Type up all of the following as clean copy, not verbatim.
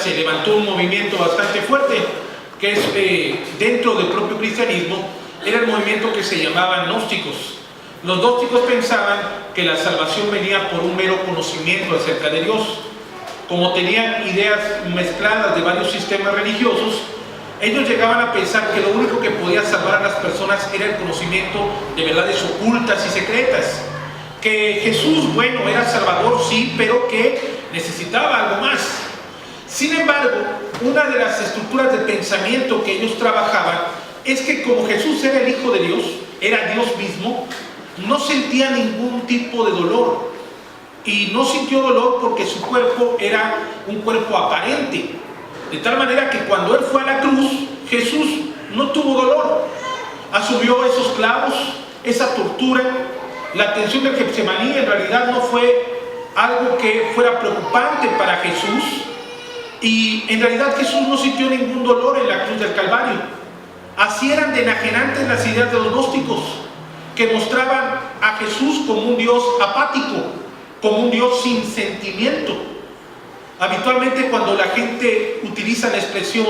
se levantó un movimiento bastante fuerte, que es dentro del propio cristianismo, era el movimiento que se llamaban gnósticos. Los gnósticos pensaban que la salvación venía por un mero conocimiento acerca de Dios. Como tenían ideas mezcladas de varios sistemas religiosos, ellos llegaban a pensar que lo único que podía salvar a las personas era el conocimiento de verdades ocultas y secretas. Que Jesús, bueno, era Salvador, sí, pero que necesitaba algo más. Sin embargo, una de las estructuras de pensamiento que ellos trabajaban es que como Jesús era el Hijo de Dios, era Dios mismo, no sentía ningún tipo de dolor. Y no sintió dolor porque su cuerpo era un cuerpo aparente. De tal manera que cuando Él fue a la cruz, Jesús no tuvo dolor. Asumió esos clavos, esa tortura. La tensión del Getsemaní en realidad no fue algo que fuera preocupante para Jesús. Y en realidad Jesús no sintió ningún dolor en la cruz del Calvario. Así eran de enajenantes las ideas de los gnósticos, que mostraban a Jesús como un Dios apático, como un Dios sin sentimiento. Habitualmente cuando la gente utiliza la expresión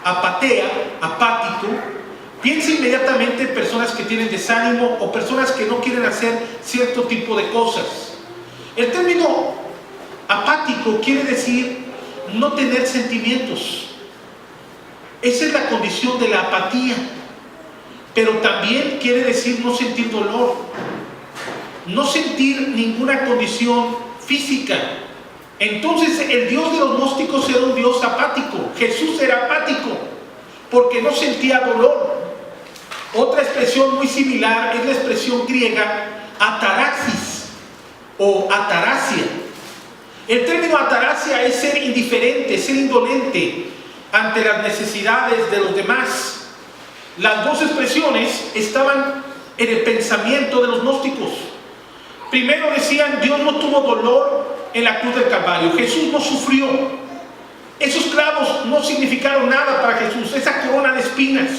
apatea, apático, piensa inmediatamente en personas que tienen desánimo o personas que no quieren hacer cierto tipo de cosas. El término apático quiere decir no tener sentimientos. Esa es la condición de la apatía. Pero también quiere decir no sentir dolor, no sentir ninguna condición física. Entonces el Dios de los gnósticos era un Dios apático. Jesús era apático porque no sentía dolor. Otra expresión muy similar es la expresión griega ataraxis o ataraxia. El término ataraxia es ser indiferente, ser indolente ante las necesidades de los demás. Las dos expresiones estaban en el pensamiento de los gnósticos. Primero decían, Dios no tuvo dolor en la cruz del Calvario. Jesús no sufrió. Esos clavos no significaron nada para Jesús. Esa corona de espinas.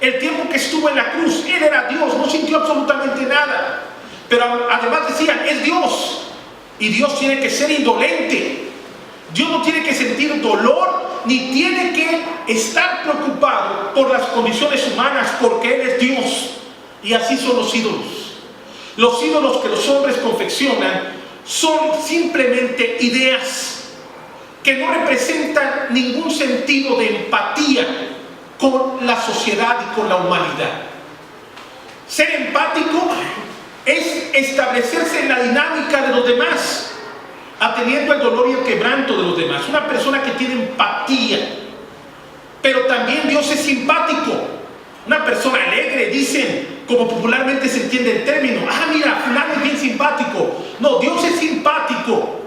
El tiempo que estuvo en la cruz, Él era Dios, no sintió absolutamente nada. Pero además decían, es Dios. Y Dios tiene que ser indolente. Dios no tiene que sentir dolor, ni tiene que estar preocupado por las condiciones humanas, porque Él es Dios. Y así son los ídolos. Los ídolos que los hombres confeccionan son simplemente ideas que no representan ningún sentido de empatía con la sociedad y con la humanidad. Ser empático es establecerse en la dinámica de los demás, atendiendo el dolor y el quebranto de los demás. Una persona que tiene empatía. Pero también Dios es simpático. Una persona alegre, dicen, como popularmente se entiende el término, mira, fulano es bien simpático. No, Dios es simpático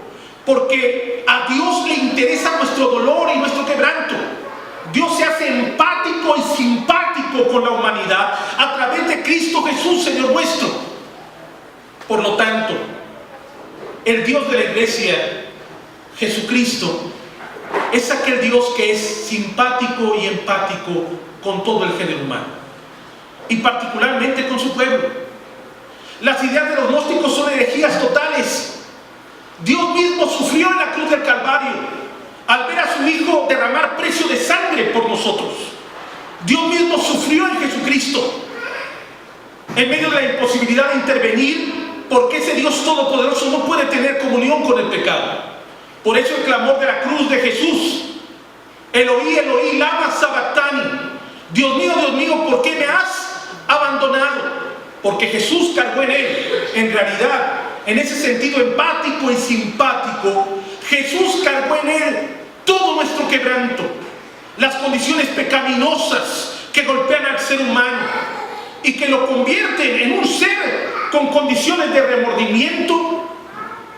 porque a Dios le interesa nuestro dolor y nuestro quebranto. Dios se hace empático y simpático con la humanidad a través de Cristo Jesús, Señor nuestro. Por lo tanto, el Dios de la iglesia, Jesucristo, es aquel Dios que es simpático y empático con todo el género humano, y particularmente con su pueblo. Las ideas de los gnósticos son herejías totales. Dios mismo sufrió en la cruz del Calvario al ver a su Hijo derramar precio de sangre por nosotros. Dios mismo sufrió en Jesucristo en medio de la imposibilidad de intervenir, porque ese Dios todopoderoso no puede tener comunión con el pecado. Por eso el clamor de la cruz de Jesús: Eloí, Eloí, lama sabactani. Dios mío, ¿por qué me has abandonado? Porque Jesús cargó en Él, en realidad, en ese sentido empático y simpático, Jesús cargó en Él todo nuestro quebranto, las condiciones pecaminosas que golpean al ser humano y que lo convierten en un ser con condiciones de remordimiento,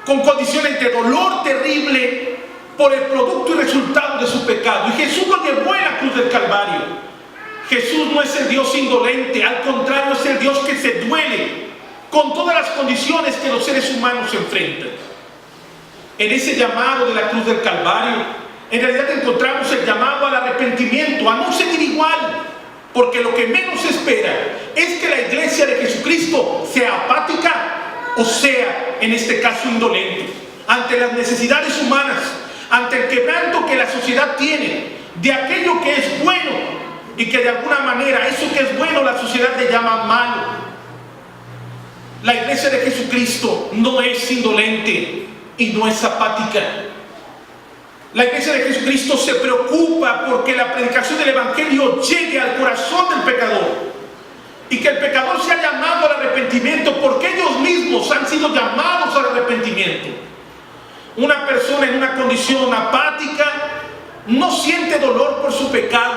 con condiciones de dolor terrible por el producto y resultado de su pecado. Y Jesús lo llevó en la cruz del Calvario. Jesús no es el Dios indolente, al contrario, es el Dios que se duele con todas las condiciones que los seres humanos enfrentan. En ese llamado de la cruz del Calvario, en realidad encontramos el llamado al arrepentimiento, a no seguir igual, porque lo que menos se espera es que la iglesia de Jesucristo sea apática o sea, en este caso, indolente ante las necesidades humanas, ante el quebranto que la sociedad tiene de aquello que es bueno y que de alguna manera eso que es bueno la sociedad le llama malo. La iglesia de Jesucristo no es indolente y no es apática. La iglesia de Jesucristo se preocupa porque la predicación del evangelio llegue al corazón del pecador y que el pecador sea llamado al arrepentimiento, porque ellos mismos han sido llamados al arrepentimiento. Una persona en una condición apática no siente dolor por su pecado,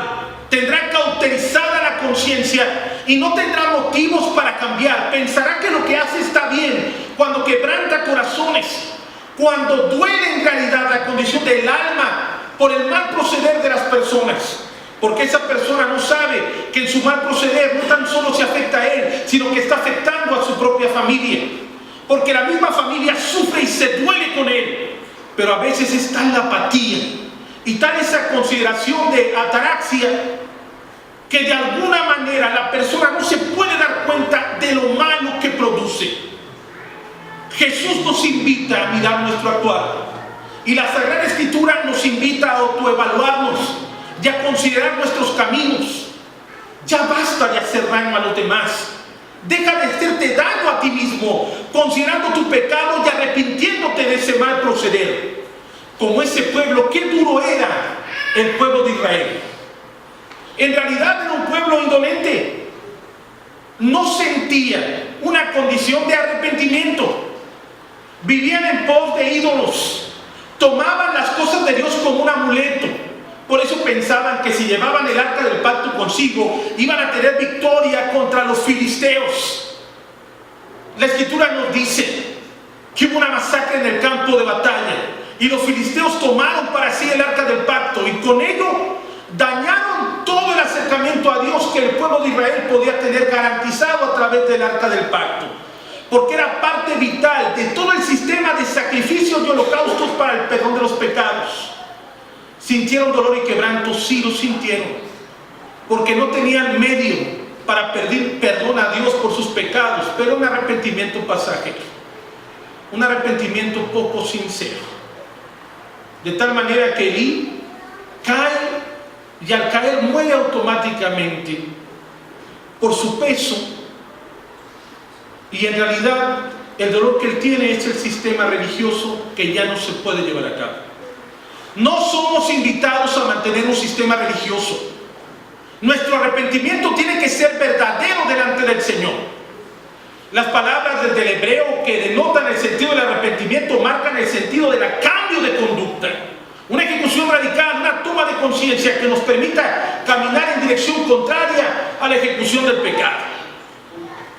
tendrá cauterizada la conciencia y no tendrá motivos para cambiar. Pensará que lo que hace está bien cuando quebranta corazones, cuando duele en realidad la condición del alma por el mal proceder de las personas. Porque esa persona no sabe que en su mal proceder no tan solo se afecta a él, sino que está afectando a su propia familia. Porque la misma familia sufre y se duele con él. Pero a veces está en la apatía y tal esa consideración de ataraxia que de alguna manera la persona no se puede dar cuenta de lo malo que produce. Jesús nos invita a mirar nuestro actuar y la Sagrada Escritura nos invita a autoevaluarnos y a considerar nuestros caminos. Ya basta de hacer daño a los demás. Deja de hacerte daño a ti mismo, considerando tu pecado y arrepintiéndote de ese mal proceder. Como ese pueblo, qué duro era el pueblo de Israel. En realidad era un pueblo indolente. No sentía una condición de arrepentimiento. Vivían en pos de ídolos. Tomaban las cosas de Dios como un amuleto. Por eso pensaban que si llevaban el arca del pacto consigo, iban a tener victoria contra los filisteos. La Escritura nos dice que hubo una masacre en el campo de batalla y los filisteos tomaron para sí el arca del pacto y con ello dañaron todo el acercamiento a Dios que el pueblo de Israel podía tener garantizado a través del arca del pacto, porque era parte vital de todo el sistema de sacrificios y holocaustos para el perdón de los pecados. ¿Sintieron dolor y quebranto? Sí, lo sintieron, porque no tenían medio para pedir perdón a Dios por sus pecados, pero un arrepentimiento pasajero, un arrepentimiento poco sincero, de tal manera que Elí cae y al caer muere automáticamente por su peso, y en realidad el dolor que él tiene es el sistema religioso que ya no se puede llevar a cabo. No somos invitados a mantener un sistema religioso. Nuestro arrepentimiento tiene que ser verdadero delante del Señor. Las palabras desde el hebreo que denotan el sentido del arrepentimiento marcan el sentido del cambio de conducta. Una ejecución radical, una toma de conciencia que nos permita caminar en dirección contraria a la ejecución del pecado.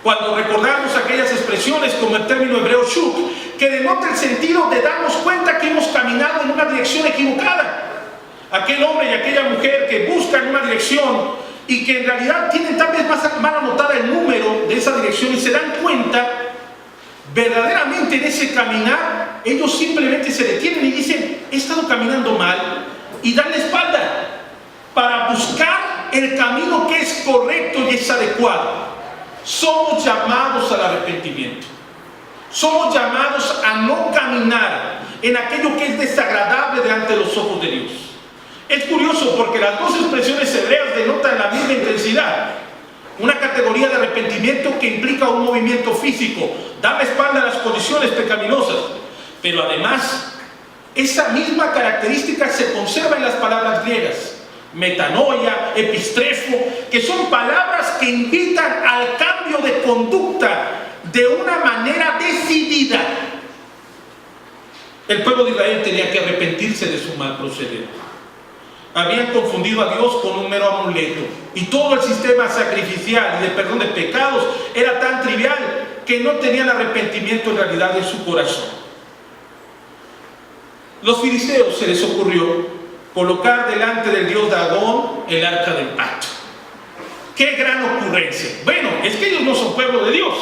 Cuando recordamos aquellas expresiones como el término hebreo shuk, que denota el sentido de darnos cuenta que hemos caminado en una dirección equivocada. Aquel hombre y aquella mujer que buscan una dirección y que en realidad tienen tal vez más mal anotada el número de esa dirección y se dan cuenta verdaderamente en ese caminar, ellos simplemente se detienen y dicen: he estado caminando mal, y dan la espalda para buscar el camino que es correcto y es adecuado. Somos llamados al arrepentimiento. Somos llamados a no caminar en aquello que es desagradable delante de los ojos de Dios. Es curioso porque las dos expresiones hebreas denotan la misma intensidad. Una categoría de arrepentimiento que implica un movimiento físico, dar la espalda a las condiciones pecaminosas. Pero además, esa misma característica se conserva en las palabras griegas. Metanoia, epistrefo, que son palabras que invitan al cambio de conducta de una manera decidida. El pueblo de Israel tenía que arrepentirse de su mal proceder. Habían confundido a Dios con un mero amuleto y todo el sistema sacrificial y de perdón de pecados era tan trivial que no tenían arrepentimiento en realidad en su corazón. Los filisteos se les ocurrió colocar delante del dios Dagón el arca del pacto. ¡Qué gran ocurrencia! Bueno, es que ellos no son pueblo de Dios.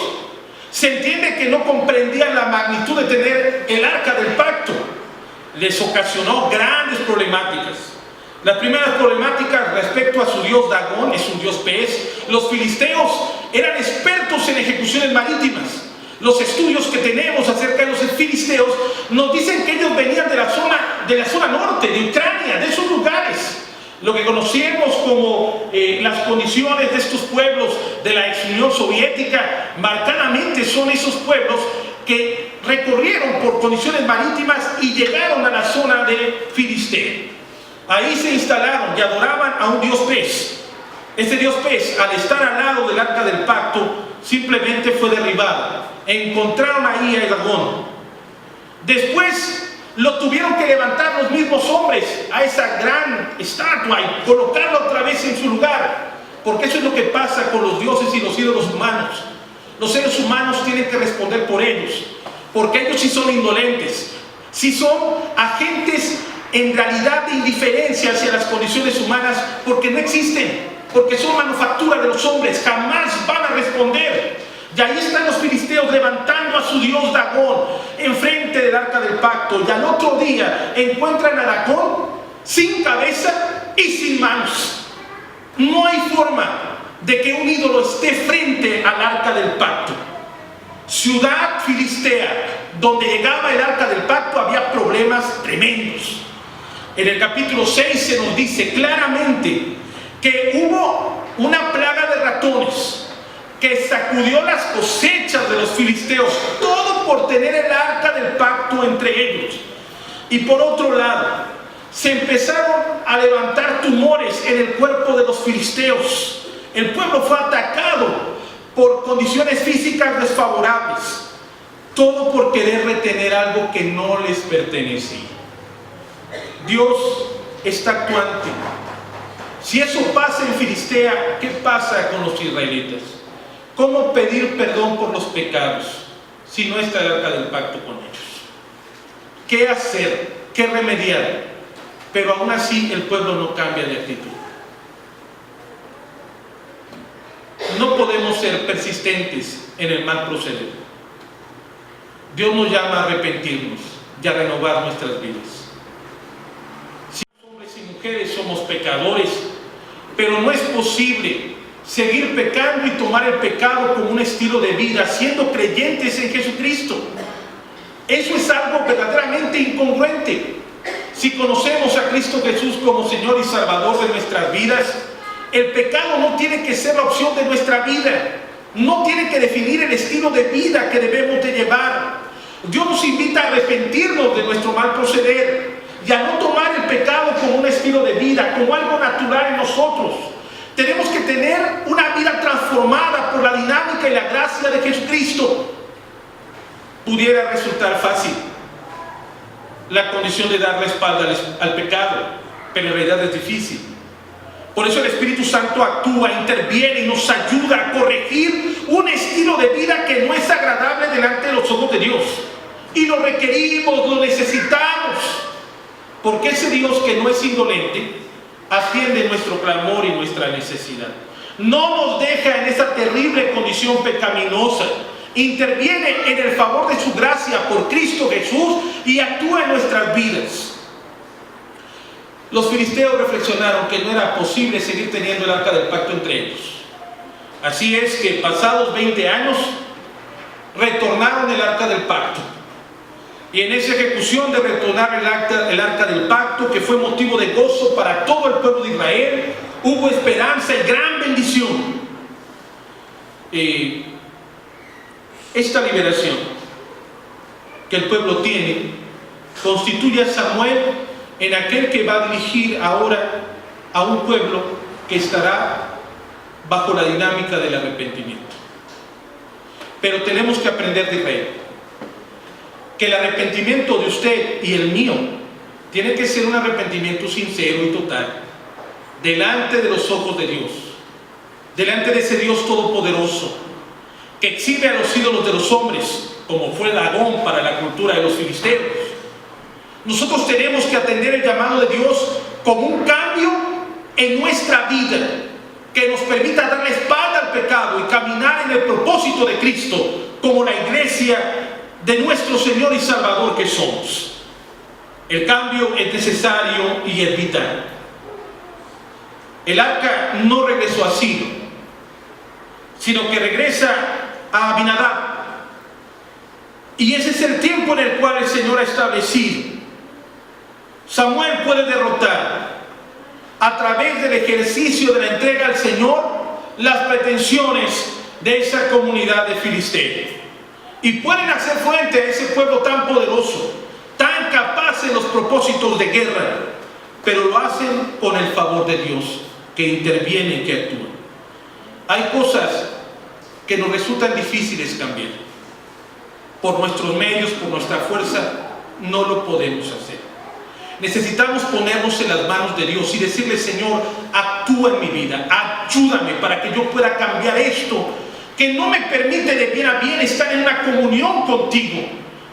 Se entiende que no comprendían la magnitud de tener el arca del pacto. Les ocasionó grandes problemáticas. Las primeras problemáticas respecto a su dios Dagón, es un dios pez. Los filisteos eran expertos en ejecuciones marítimas. Los estudios que tenemos acerca de los filisteos nos dicen que ellos venían de la zona norte, de Ucrania, de esos lugares. Lo que conocemos como las condiciones de estos pueblos de la ex Unión Soviética, marcadamente son esos pueblos que recorrieron por condiciones marítimas y llegaron a la zona de Filistea. Ahí se instalaron y adoraban a un dios pez. Este dios pez, al estar al lado del arca del pacto, simplemente fue derribado. Encontraron ahí a Dagón. Después lo tuvieron que levantar los mismos hombres a esa gran estatua y colocarlo otra vez en su lugar, porque eso es lo que pasa con los dioses y los ídolos humanos. Los seres humanos tienen que responder por ellos, porque ellos sí son indolentes, sí son agentes en realidad de indiferencia hacia las condiciones humanas, porque no existen, porque son manufactura de los hombres, jamás van a responder. Y ahí están los filisteos levantando a su dios Dagón enfrente del arca del pacto, y al otro día encuentran a Dagón sin cabeza y sin manos. No hay forma de que un ídolo esté frente al arca del pacto. Ciudad filistea, donde llegaba el arca del pacto, había problemas tremendos. En el capítulo 6 se nos dice claramente que hubo una plaga de ratones que sacudió las cosechas de los filisteos, todo por tener el arca del pacto entre ellos. Y por otro lado, se empezaron a levantar tumores en el cuerpo de los filisteos. El pueblo fue atacado por condiciones físicas desfavorables, todo por querer retener algo que no les pertenecía. Dios está actuante. Si eso pasa en Filistea, ¿qué pasa con los israelitas? ¿Cómo pedir perdón por los pecados si no está el arca del pacto con ellos? ¿Qué hacer? ¿Qué remediar? Pero aún así el pueblo no cambia de actitud. No podemos ser persistentes en el mal proceder. Dios nos llama a arrepentirnos y a renovar nuestras vidas. Si hombres y mujeres somos pecadores, pero no es posible seguir pecando y tomar el pecado como un estilo de vida, siendo creyentes en Jesucristo. Eso es algo verdaderamente incongruente. Si conocemos a Cristo Jesús como Señor y Salvador de nuestras vidas, el pecado no tiene que ser la opción de nuestra vida, no tiene que definir el estilo de vida que debemos de llevar. Dios nos invita a arrepentirnos de nuestro mal proceder y a no tomar el pecado como un estilo de vida, como algo natural en nosotros. Tenemos que tener una vida transformada por la dinámica y la gracia de Jesucristo. Pudiera resultar fácil la condición de dar la espalda al pecado, pero en realidad es difícil. Por eso el Espíritu Santo actúa, interviene y nos ayuda a corregir un estilo de vida que no es agradable delante de los ojos de Dios. Y lo requerimos, lo necesitamos, porque ese Dios que no es indolente atiende nuestro clamor y nuestra necesidad. No nos deja en esa terrible condición pecaminosa. Interviene en el favor de su gracia por Cristo Jesús y actúa en nuestras vidas. Los filisteos reflexionaron que no era posible seguir teniendo el arca del pacto entre ellos. Así es que pasados 20 años retornaron el arca del pacto. Y en esa ejecución de retornar el arca del pacto, que fue motivo de gozo para todo el pueblo de Israel, hubo esperanza y gran bendición. Esta liberación que el pueblo tiene constituye a Samuel en aquel que va a dirigir ahora a un pueblo que estará bajo la dinámica del arrepentimiento. Pero tenemos que aprender de Israel que el arrepentimiento de usted y el mío tiene que ser un arrepentimiento sincero y total delante de los ojos de Dios, delante de ese Dios todopoderoso que exhibe a los ídolos de los hombres, como fue Dagón para la cultura de los filisteos. Nosotros tenemos que atender el llamado de Dios como un cambio en nuestra vida que nos permita dar la espalda al pecado y caminar en el propósito de Cristo como la iglesia de nuestro Señor y Salvador que somos. El cambio es necesario y es vital. El arca no regresó a Silo, sino que regresa a Abinadab. Y ese es el tiempo en el cual el Señor ha establecido. Samuel puede derrotar a través del ejercicio de la entrega al Señor las pretensiones de esa comunidad de filisteos. Y pueden hacer frente a ese pueblo tan poderoso, tan capaz en los propósitos de guerra, pero lo hacen con el favor de Dios, que interviene y que actúa. Hay cosas que nos resultan difíciles cambiar. Por nuestros medios, por nuestra fuerza, no lo podemos hacer. Necesitamos ponernos en las manos de Dios y decirle: Señor, actúa en mi vida, ayúdame para que yo pueda cambiar esto que no me permite de bien a bien estar en una comunión contigo.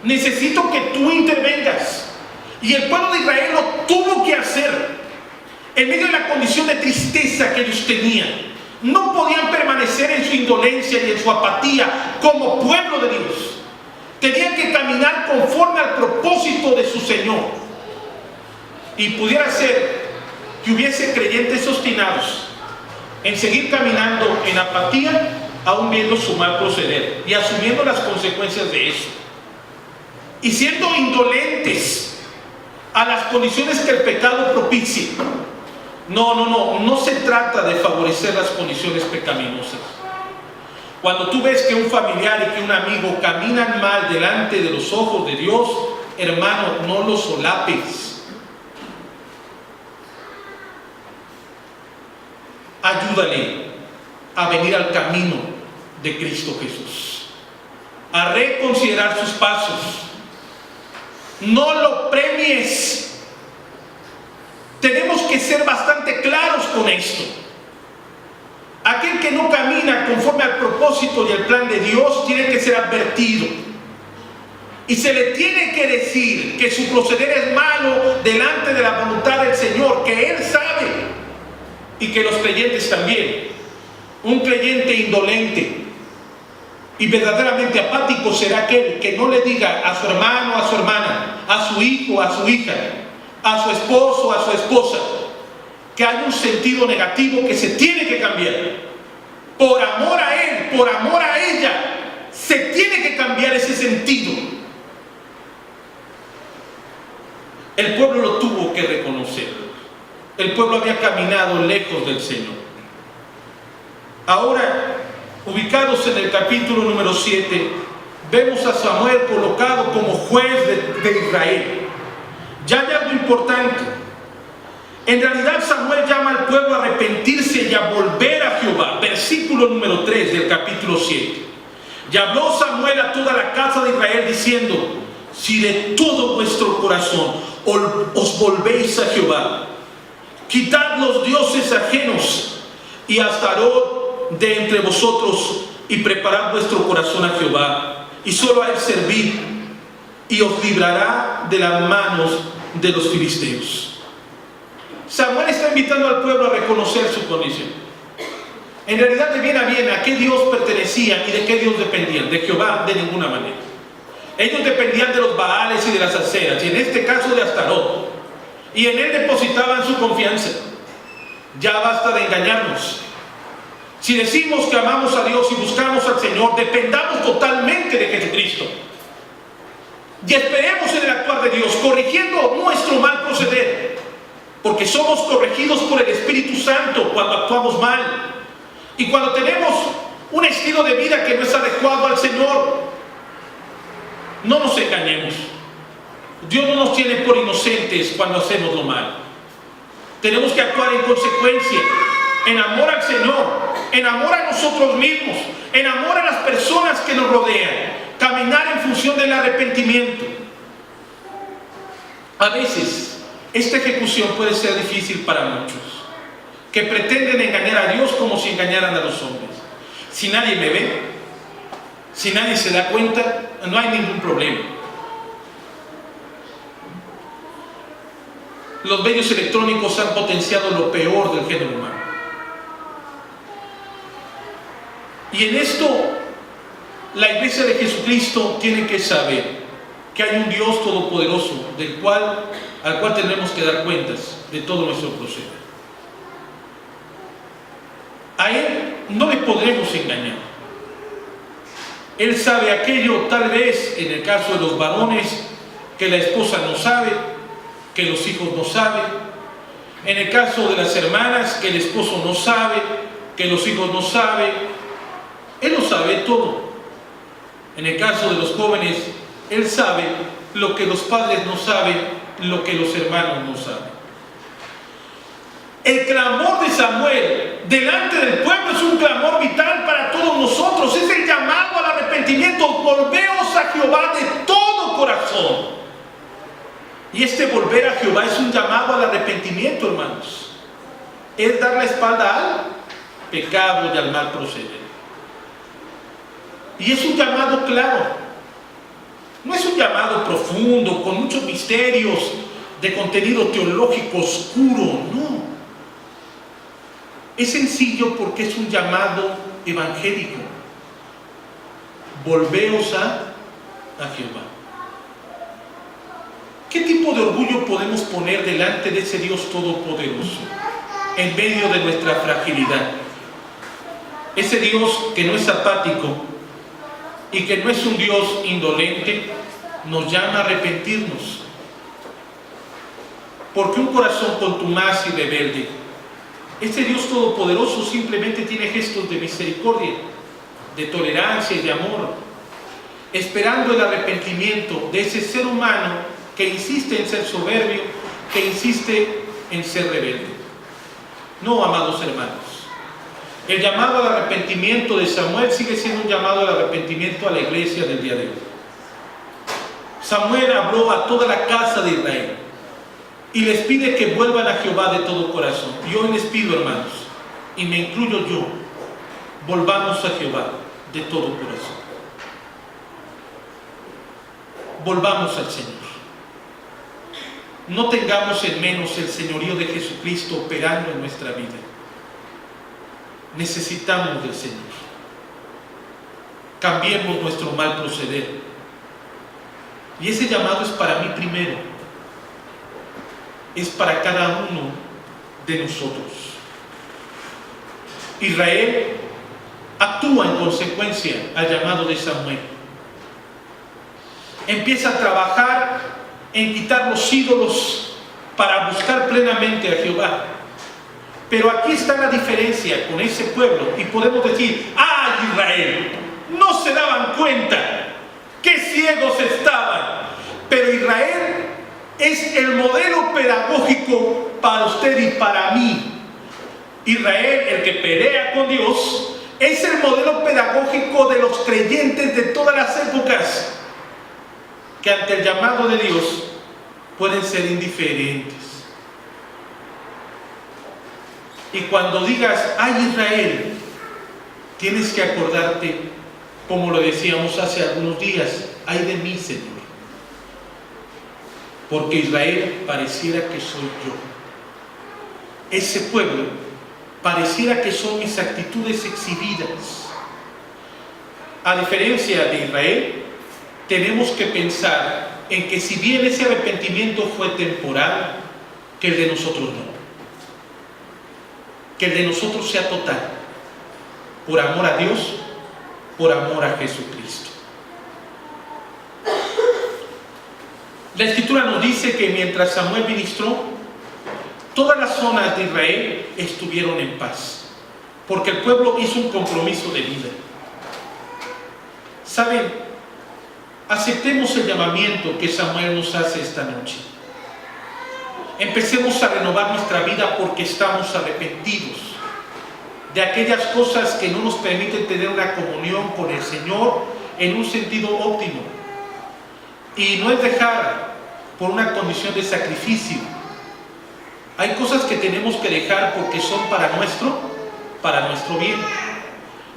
Necesito que tú intervengas. Y el pueblo de Israel lo tuvo que hacer en medio de la condición de tristeza que ellos tenían. No podían permanecer en su indolencia y en su apatía como pueblo de Dios. Tenían que caminar conforme al propósito de su Señor. Y pudiera ser que hubiese creyentes obstinados en seguir caminando en apatía, aún viendo su mal proceder y asumiendo las consecuencias de eso, y siendo indolentes a las condiciones que el pecado propicia. No se trata de favorecer las condiciones pecaminosas. Cuando tú ves que un familiar y que un amigo caminan mal delante de los ojos de Dios, hermano, no los solapes. Ayúdale a venir al camino de Cristo Jesús, a reconsiderar sus pasos. No lo premies. Tenemos que ser bastante claros con esto. Aquel que no camina conforme al propósito y el plan de Dios tiene que ser advertido. Y se le tiene que decir que su proceder es malo delante de la voluntad del Señor, que Él sabe. Y que los creyentes también. Un creyente indolente y verdaderamente apático será aquel que no le diga a su hermano, a su hermana, a su hijo, a su hija, a su esposo, a su esposa, que hay un sentido negativo que se tiene que cambiar. Por amor a él, por amor a ella, se tiene que cambiar ese sentido. El pueblo lo tuvo que reconocer. El pueblo había caminado lejos del Señor. Ahora, ubicados en el capítulo número 7, vemos a Samuel colocado como juez de Israel. Ya hay algo importante. En realidad Samuel llama al pueblo a arrepentirse y a volver a Jehová. Versículo número 3 del capítulo 7. Y habló Samuel a toda la casa de Israel diciendo: si de todo vuestro corazón os volvéis a Jehová, quitad los dioses ajenos y Astarot de entre vosotros, y preparad vuestro corazón a Jehová, y solo a él servid, y os librará de las manos de los filisteos. Samuel está invitando al pueblo a reconocer su condición. En realidad, de bien a bien, ¿a qué Dios pertenecían y de qué Dios dependían? De Jehová, de ninguna manera. Ellos dependían de los Baales y de las Aseras, y en este caso de Astarot, y en él depositaban su confianza. Ya basta de engañarnos. Si decimos que amamos a Dios y buscamos al Señor, dependamos totalmente de Jesucristo. Y esperemos en el actuar de Dios, corrigiendo nuestro mal proceder, porque somos corregidos por el Espíritu Santo cuando actuamos mal. Y cuando tenemos un estilo de vida que no es adecuado al Señor, no nos engañemos. Dios no nos tiene por inocentes cuando hacemos lo mal. Tenemos que actuar en consecuencia, en amor al Señor, en amor a nosotros mismos, en amor a las personas que nos rodean, caminar en función del arrepentimiento. A veces esta ejecución puede ser difícil para muchos, que pretenden engañar a Dios como si engañaran a los hombres. Si nadie me ve, si nadie se da cuenta, no hay ningún problema. Los medios electrónicos han potenciado lo peor del género humano. Y en esto, la Iglesia de Jesucristo tiene que saber que hay un Dios todopoderoso al cual tenemos que dar cuentas de todo nuestro proceder. A Él no le podremos engañar. Él sabe aquello, tal vez, en el caso de los varones, que la esposa no sabe, que los hijos no saben. En el caso de las hermanas, que el esposo no sabe, que los hijos no saben. Él lo sabe todo. En el caso de los jóvenes, Él sabe lo que los padres no saben, lo que los hermanos no saben. El clamor de Samuel delante del pueblo es un clamor vital para todos nosotros. Es el llamado al arrepentimiento. Volveos a Jehová de todo corazón. Y este volver a Jehová es un llamado al arrepentimiento, hermanos. Es dar la espalda al pecado y al mal proceder. Y es un llamado claro. No es un llamado profundo, con muchos misterios de contenido teológico oscuro, no. Es sencillo porque es un llamado evangélico. Volveos a Jehová. ¿Qué tipo de orgullo podemos poner delante de ese Dios todopoderoso en medio de nuestra fragilidad? Ese Dios que no es apático y que no es un Dios indolente, nos llama a arrepentirnos. Porque un corazón contumaz y rebelde, este Dios todopoderoso simplemente tiene gestos de misericordia, de tolerancia y de amor, esperando el arrepentimiento de ese ser humano que insiste en ser soberbio, que insiste en ser rebelde. No, amados hermanos. El llamado al arrepentimiento de Samuel sigue siendo un llamado al arrepentimiento a la iglesia del día de hoy. Samuel habló a toda la casa de Israel y les pide que vuelvan a Jehová de todo corazón. Y hoy les pido, hermanos, y me incluyo yo, volvamos a Jehová de todo corazón. Volvamos al Señor. No tengamos en menos el señorío de Jesucristo operando en nuestra vida. Necesitamos del Señor. Cambiemos nuestro mal proceder. Y ese llamado es para mí primero. Es para cada uno de nosotros. Israel actúa en consecuencia al llamado de Samuel. Empieza a trabajar en quitar los ídolos para buscar plenamente a Jehová. Pero aquí está la diferencia con ese pueblo y podemos decir: ¡ay, Israel! No se daban cuenta, qué ciegos estaban. Pero Israel es el modelo pedagógico para usted y para mí. Israel, el que pelea con Dios, es el modelo pedagógico de los creyentes de todas las épocas, que ante el llamado de Dios pueden ser indiferentes. Y cuando digas: ¡ay, Israel!, tienes que acordarte, como lo decíamos hace algunos días: ¡ay de mí, Señor! Porque Israel pareciera que soy yo. Ese pueblo pareciera que son mis actitudes exhibidas. A diferencia de Israel, tenemos que pensar en que si bien ese arrepentimiento fue temporal, que el de nosotros no. Que el de nosotros sea total, por amor a Dios, por amor a Jesucristo. La Escritura nos dice que mientras Samuel ministró, todas las zonas de Israel estuvieron en paz, porque el pueblo hizo un compromiso de vida. ¿Saben? Aceptemos el llamamiento que Samuel nos hace esta noche. Empecemos a renovar nuestra vida porque estamos arrepentidos de aquellas cosas que no nos permiten tener una comunión con el Señor en un sentido óptimo. Y no es dejar por una condición de sacrificio. Hay cosas que tenemos que dejar porque son para nuestro bien.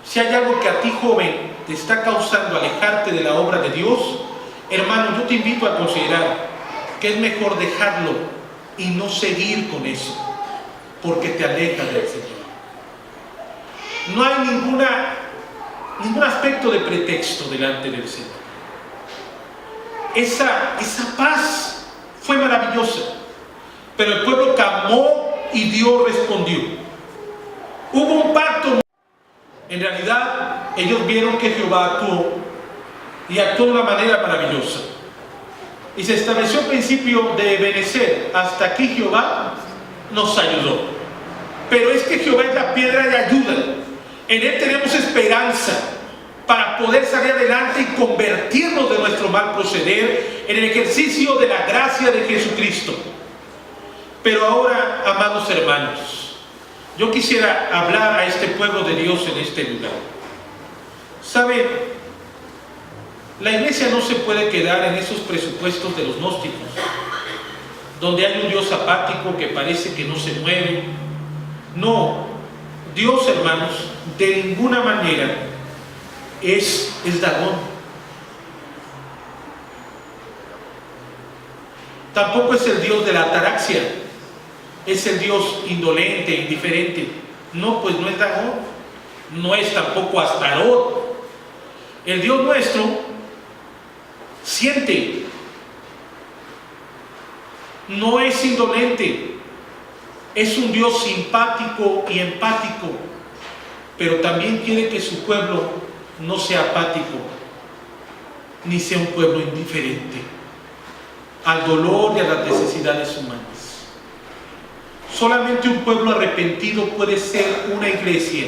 Si hay algo que a ti, joven, te está causando alejarte de la obra de Dios, hermano, yo te invito a considerar que es mejor dejarlo y no seguir con eso, porque te aleja del Señor. No hay ningún aspecto de pretexto delante del Señor. Esa paz fue maravillosa, pero el pueblo clamó y Dios respondió. Hubo un pacto. En realidad, ellos vieron que Jehová actuó y actuó de una manera maravillosa. Y se estableció el principio de Ebenezer: hasta aquí Jehová nos ayudó. Pero es que Jehová es la piedra de ayuda. En Él tenemos esperanza para poder salir adelante y convertirnos de nuestro mal proceder en el ejercicio de la gracia de Jesucristo. Pero ahora, amados hermanos, yo quisiera hablar a este pueblo de Dios en este lugar. ¿Sabe? La iglesia no se puede quedar en esos presupuestos de los gnósticos, donde hay un Dios apático que parece que no se mueve. No, Dios, hermanos, de ninguna manera es Dagón. Tampoco es el Dios de la ataraxia, es el Dios indolente, indiferente. No, pues no es Dagón, no es tampoco Astarot. El Dios nuestro siente, no es indolente, es un Dios simpático y empático, pero también quiere que su pueblo no sea apático, ni sea un pueblo indiferente al dolor y a las necesidades humanas. Solamente un pueblo arrepentido puede ser una iglesia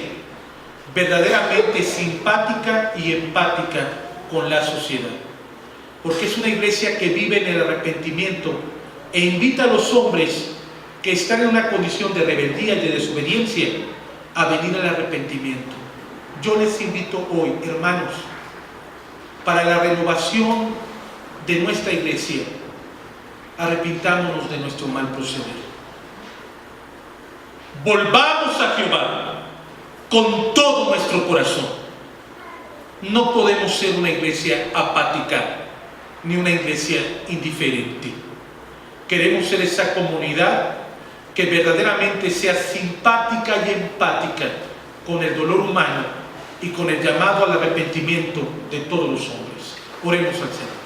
verdaderamente simpática y empática con la sociedad, porque es una iglesia que vive en el arrepentimiento e invita a los hombres que están en una condición de rebeldía y de desobediencia a venir al arrepentimiento. Yo les invito hoy, hermanos, para la renovación de nuestra iglesia, arrepintámonos de nuestro mal proceder. Volvamos a Jehová con todo nuestro corazón. No podemos ser una iglesia apática ni una iglesia indiferente. Queremos ser esa comunidad que verdaderamente sea simpática y empática con el dolor humano y con el llamado al arrepentimiento de todos los hombres. Oremos al Señor.